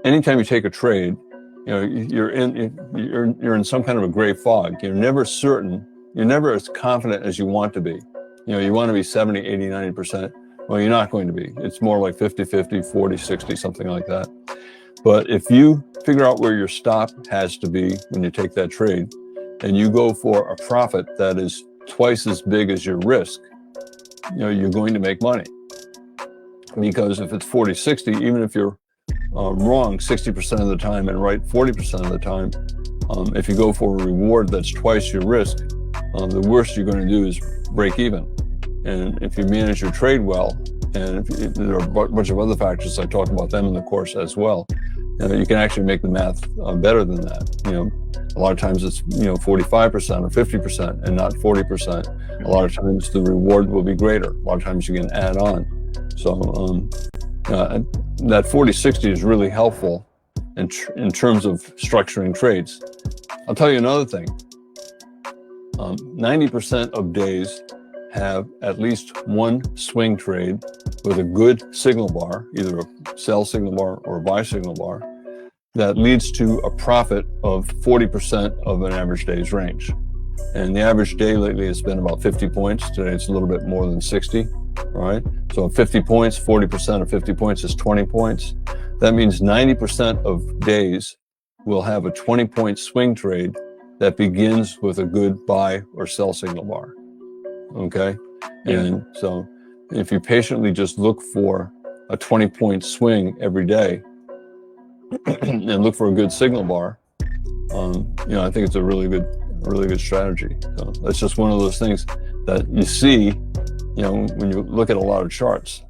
Anytime you take a trade, you're in some kind of a gray fog. You're never certain. You're never as confident as you want to be. You want to be 70, 80, 90%. Well, you're not going to be. It's more like 50-50, 40-60, something like that. But if you figure out where your stop has to be when you take that trade, and you go for a profit that is twice as big as your risk, you're going to make money. Because if it's 40-60, even if you're wrong 60% of the time and right 40% of the time, if you go for a reward that's twice your risk, the worst you're going to do is break even. And if you manage your trade well, and there are a bunch of other factors, I talk about them in the course as well, you can actually make the math better than that. A lot of times it's 45% or 50% and not 40%. A lot of times the reward will be greater. A lot of times you can add on. So that 40-60 is really helpful in terms of structuring trades. I'll tell you another thing. 90% of days have at least one swing trade with a good signal bar, either a sell signal bar or a buy signal bar, that leads to a profit of 40% of an average day's range. And the average day lately has been about 50 points. Today it's a little bit more than 60, right? So 50 points, 40% of 50 points is 20 points. That means 90% of days will have a 20-point swing trade that begins with a good buy or sell signal bar, okay? Yeah. And so if you patiently just look for a 20-point swing every day and look for a good signal bar, I think it's a really good strategy. So that's just one of those things that you see, when you look at a lot of charts.